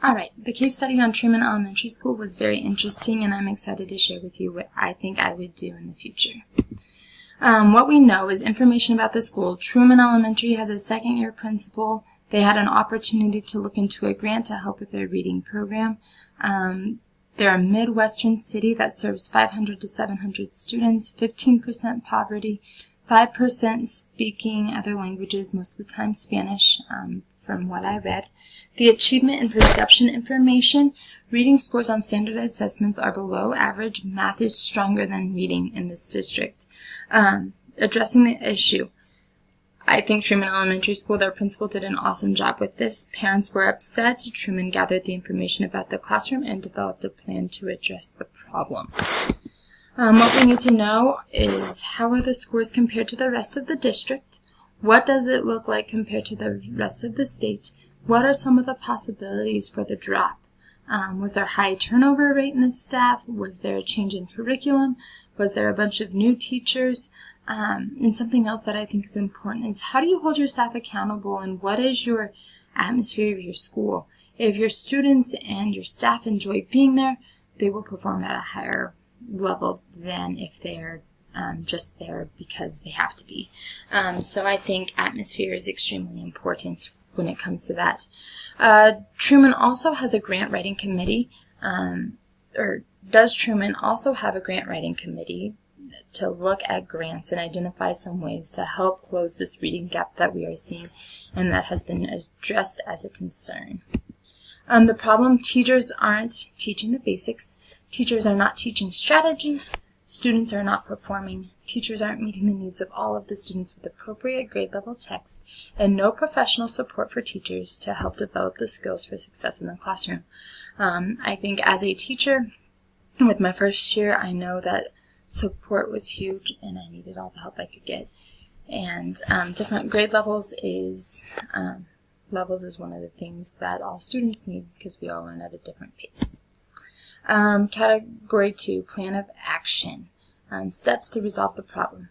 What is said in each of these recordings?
Alright, the case study on Truman Elementary School was very interesting, and I'm excited to share with you what I think I would do in the future. What we know is information about the school. Truman Elementary has a second-year principal. They had an opportunity to look into a grant to help with their reading program. They're a Midwestern city that serves 500 to 700 students, 15% poverty, 5% speaking other languages, most of the time Spanish, from what I read. The achievement and perception information, reading scores on standard assessments are below average. Math is stronger than reading in this district. Addressing the issue. I think Truman Elementary School, their principal, did an awesome job with this. Parents were upset. Truman gathered the information about the classroom and developed a plan to address the problem. What we need to know is, how are the scores compared to the rest of the district? What does it look like compared to the rest of the state? What are some of the possibilities for the drop? Was there high turnover rate in the staff? Was there a change in curriculum? Was there a bunch of new teachers? And something else that I think is important is, how do you hold your staff accountable, and what is your atmosphere of your school? If your students and your staff enjoy being there, they will perform at a higher level than if they're just there because they have to be. So I think atmosphere is extremely important when it comes to that. Truman also has a grant writing committee, or does Truman also have a grant writing committee to look at grants and identify some ways to help close this reading gap that we are seeing and that has been addressed as a concern. The problem, teachers aren't teaching the basics. Teachers are not teaching strategies. Students are not performing. Teachers aren't meeting the needs of all of the students with appropriate grade level text, and no professional support for teachers to help develop the skills for success in the classroom. I think as a teacher, with my first year, I know that support was huge and I needed all the help I could get. And different grade levels is one of the things that all students need, because we all learn at a different pace. Category 2, plan of action. Steps to resolve the problem.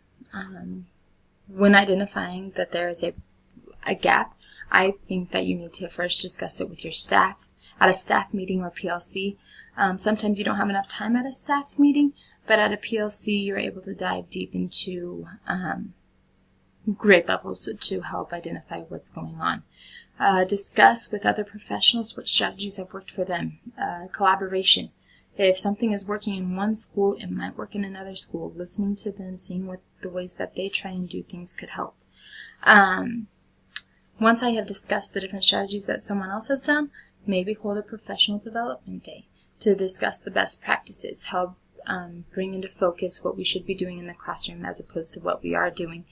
When identifying that there is a gap, I think that you need to first discuss it with your staff at a staff meeting or PLC. Sometimes you don't have enough time at a staff meeting, but at a PLC you're able to dive deep into grade levels to help identify what's going on. Discuss with other professionals what strategies have worked for them. Collaboration. If something is working in one school, it might work in another school. Listening to them, seeing what the ways that they try and do things could help. Once I have discussed the different strategies that someone else has done, maybe hold a professional development day to discuss the best practices, help bring into focus what we should be doing in the classroom as opposed to what we are doing.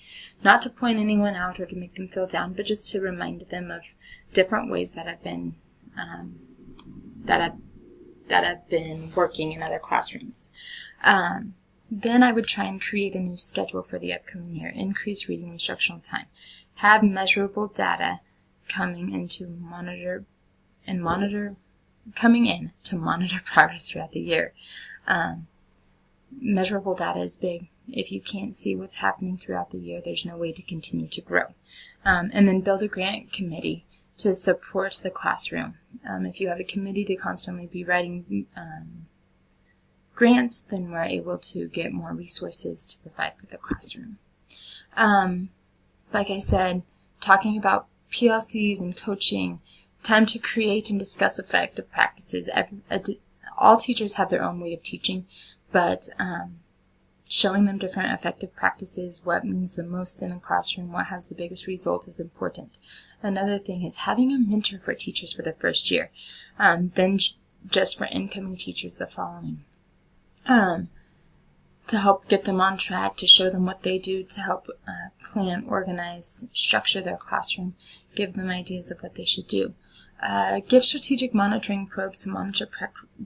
Not to point anyone out or to make them feel down, but just to remind them of different ways that have been working in other classrooms. Then I would try and create a new schedule for the upcoming year. Increase reading instructional time. Have measurable data coming in to monitor progress throughout the year. Measurable data is big. If you can't see what's happening throughout the year, there's no way to continue to grow. And then build a grant committee to support the classroom. If you have a committee to constantly be writing grants, then we're able to get more resources to provide for the classroom. Like I said, talking about PLCs and coaching, time to create and discuss effective practices. All teachers have their own way of teaching, but showing them different effective practices, what means the most in a classroom, what has the biggest result, is important. Another thing is having a mentor for teachers for the first year, then just for incoming teachers the following. To help get them on track, to show them what they do, to help plan, organize, structure their classroom, give them ideas of what they should do. Give strategic monitoring probes to monitor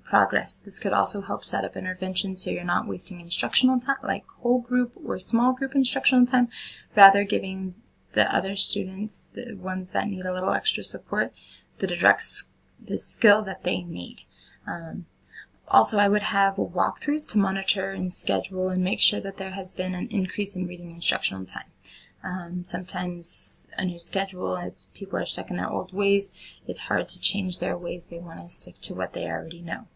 progress. This could also help set up interventions so you're not wasting instructional time, like whole group or small group instructional time, rather giving the other students, the ones that need a little extra support, the skill that they need. Also, I would have walkthroughs to monitor and schedule and make sure that there has been an increase in reading instructional time. Sometimes a new schedule, if people are stuck in their old ways, it's hard to change their ways. They want to stick to what they already know.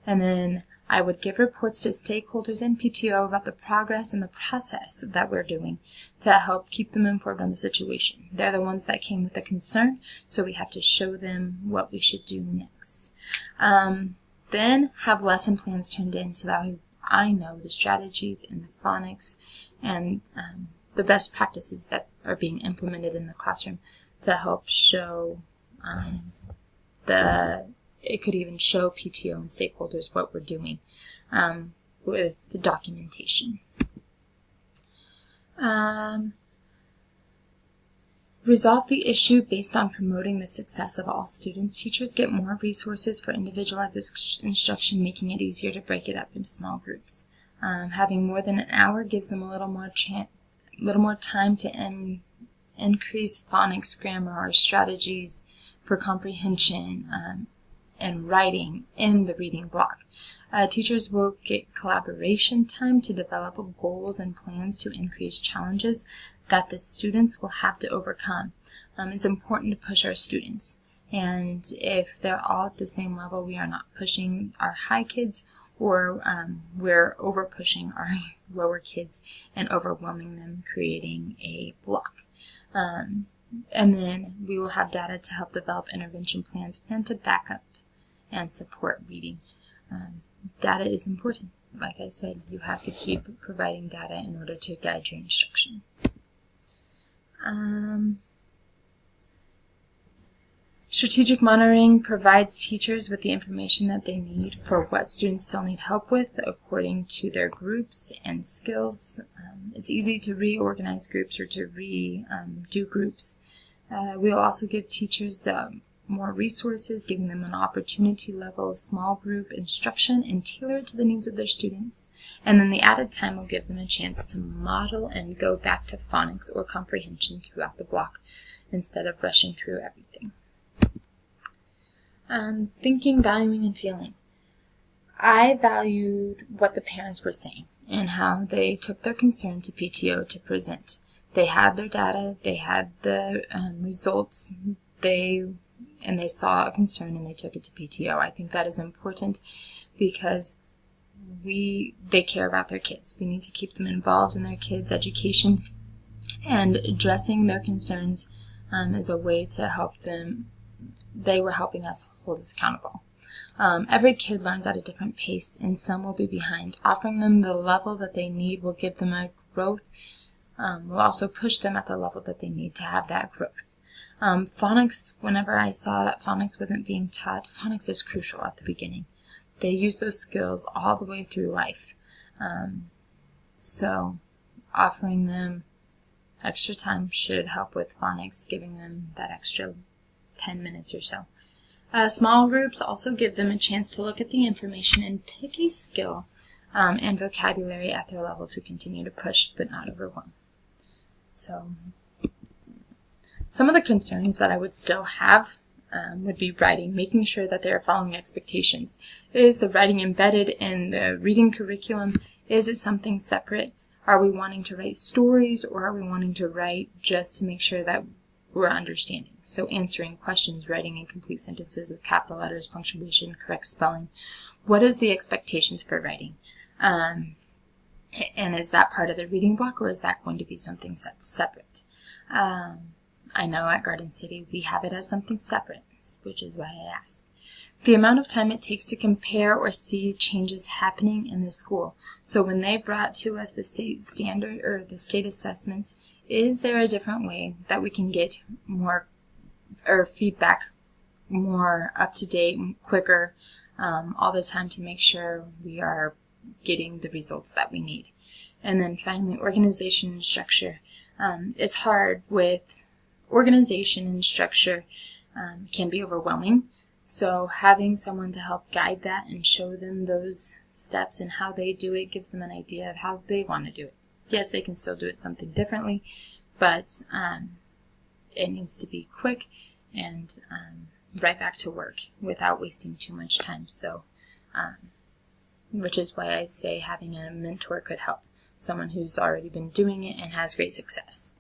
And then I would give reports to stakeholders and PTO about the progress and the process that we're doing to help keep them informed on the situation. They're the ones that came with the concern, so we have to show them what we should do next. Then have lesson plans turned in so that I know the strategies and the phonics and the best practices that are being implemented in the classroom to help show it could even show PTO and stakeholders what we're doing with the documentation. Resolve the issue based on promoting the success of all students. Teachers get more resources for individualized instruction, making it easier to break it up into small groups. Having more than an hour gives them a little more time to increase phonics, grammar, or strategies for comprehension and writing in the reading block. Teachers will get collaboration time to develop goals and plans to increase challenges that the students will have to overcome. It's important to push our students, and if they're all at the same level, we are not pushing our high kids, or we're over pushing our lower kids and overwhelming them, creating a block. And then we will have data to help develop intervention plans and to back up and support reading. Data is important. Like I said, you have to keep providing data in order to guide your instruction. Strategic monitoring provides teachers with the information that they need for what students still need help with according to their groups and skills. It's easy to reorganize groups or to redo groups. We'll also give teachers more resources, giving them an opportunity level, small group instruction, and tailor it to the needs of their students. And then the added time will give them a chance to model and go back to phonics or comprehension throughout the block instead of rushing through everything. Thinking, valuing, and feeling. I valued what the parents were saying and how they took their concern to PTO to present. They had their data, they had the results, they saw a concern and they took it to PTO. I think that is important because they care about their kids. We need to keep them involved in their kids' education, and addressing their concerns is a way to help them. They were helping us hold us accountable. Every kid learns at a different pace, and some will be behind. Offering them the level that they need will give them a growth, will also push them at the level that they need to have that growth. Phonics, whenever I saw that phonics wasn't being taught, phonics is crucial at the beginning. They use those skills all the way through life. So offering them extra time should help with phonics, giving them that extra 10 minutes or so. Small groups also give them a chance to look at the information and pick a skill and vocabulary at their level to continue to push but not overwhelm. So some of the concerns that I would still have would be writing, making sure that they are following expectations. Is the writing embedded in the reading curriculum? Is it something separate? Are we wanting to write stories, or are we wanting to write just to make sure that we're understanding? So answering questions, writing incomplete sentences with capital letters, punctuation, correct spelling. What is the expectations for writing? And is that part of the reading block, or is that going to be something separate? I know at Garden City we have it as something separate, which is why I asked. The amount of time it takes to compare or see changes happening in the school. So when they brought to us the state standard or the state assessments, is there a different way that we can get more or feedback more up to date and quicker all the time to make sure we are getting the results that we need? And then finally, organization and structure. It's hard with organization and structure, can be overwhelming. So having someone to help guide that and show them those steps and how they do it gives them an idea of how they want to do it. Yes, they can still do it something differently, but it needs to be quick and right back to work without wasting too much time. So, which is why I say having a mentor could help, someone who's already been doing it and has great success.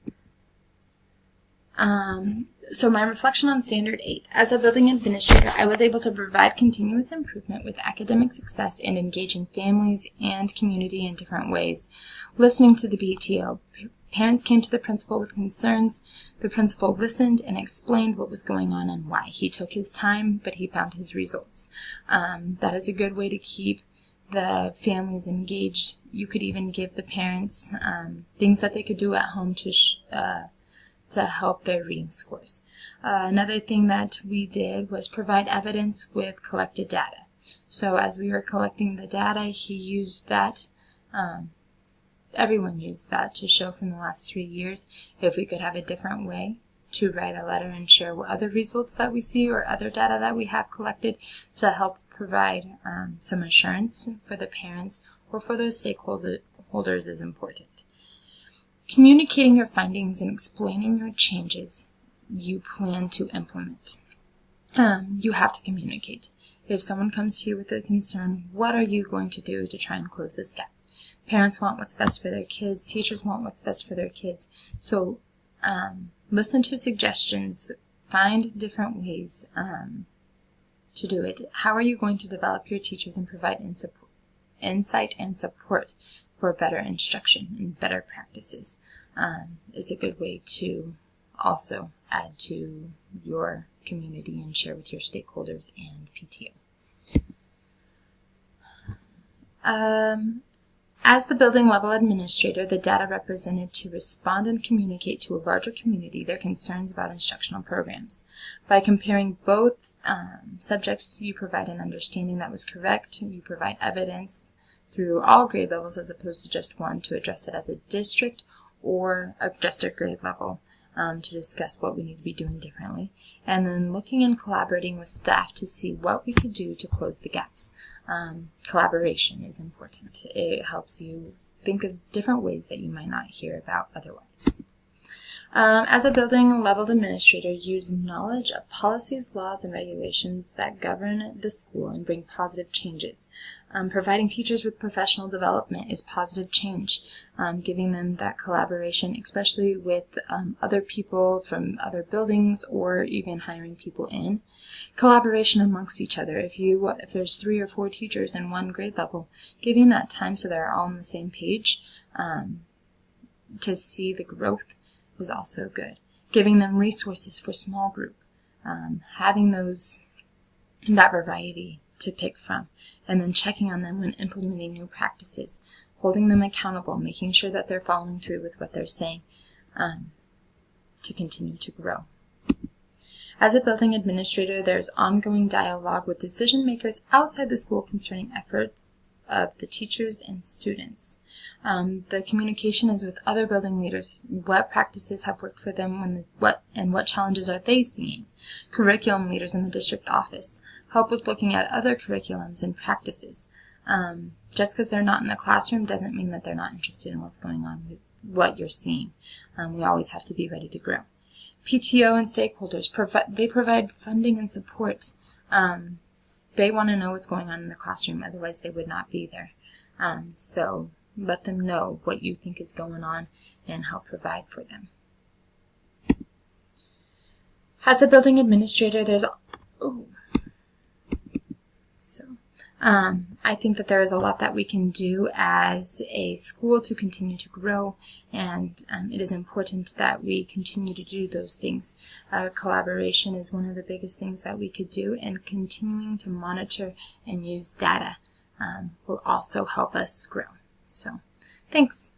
So my reflection on Standard 8. As a building administrator, I was able to provide continuous improvement with academic success and engaging families and community in different ways. Listening to the PTO. Parents came to the principal with concerns. The principal listened and explained what was going on and why. He took his time, but he found his results. That is a good way to keep the families engaged. You could even give the parents things that they could do at home to help their reading scores. Another thing that we did was provide evidence with collected data. So as we were collecting the data, he used that, everyone used that to show from the last 3 years if we could have a different way to write a letter and share what other results that we see or other data that we have collected to help provide some assurance for the parents or for those stakeholders is important. Communicating your findings and explaining your changes you plan to implement. You have to communicate. If someone comes to you with a concern, what are you going to do to try and close this gap? Parents want what's best for their kids. Teachers want what's best for their kids. So listen to suggestions. Find different ways to do it. How are you going to develop your teachers and provide insight and support for better instruction and better practices? Is a good way to also add to your community and share with your stakeholders and PTO. As the building level administrator, the data represented to respond and communicate to a larger community their concerns about instructional programs. By comparing both subjects, you provide an understanding that was correct. You provide evidence through all grade levels as opposed to just one to address it as a district or just a grade level to discuss what we need to be doing differently. And then looking and collaborating with staff to see what we could do to close the gaps. Collaboration is important. It helps you think of different ways that you might not hear about otherwise. As a building level administrator, use knowledge of policies, laws, and regulations that govern the school and bring positive changes. Providing teachers with professional development is positive change. Giving them that collaboration, especially with other people from other buildings or even hiring people in. Collaboration amongst each other. If there's 3 or 4 teachers in one grade level, giving that time so they're all on the same page to see the growth was also good. Giving them resources for small group, having that variety to pick from, and then checking on them when implementing new practices, holding them accountable, making sure that they're following through with what they're saying to continue to grow. As a building administrator, there's ongoing dialogue with decision makers outside the school concerning efforts of the teachers and students. The communication is with other building leaders. What practices have worked for them, what challenges are they seeing? Curriculum leaders in the district office help with looking at other curriculums and practices. Just because they're not in the classroom doesn't mean that they're not interested in what's going on with what you're seeing. We always have to be ready to grow. PTO and stakeholders, they provide funding and support. They want to know what's going on in the classroom, otherwise they would not be there. So let them know what you think is going on and help provide for them. As a building administrator, I think that there is a lot that we can do as a school to continue to grow, and it is important that we continue to do those things. Collaboration is one of the biggest things that we could do, and continuing to monitor and use data will also help us grow. So, thanks.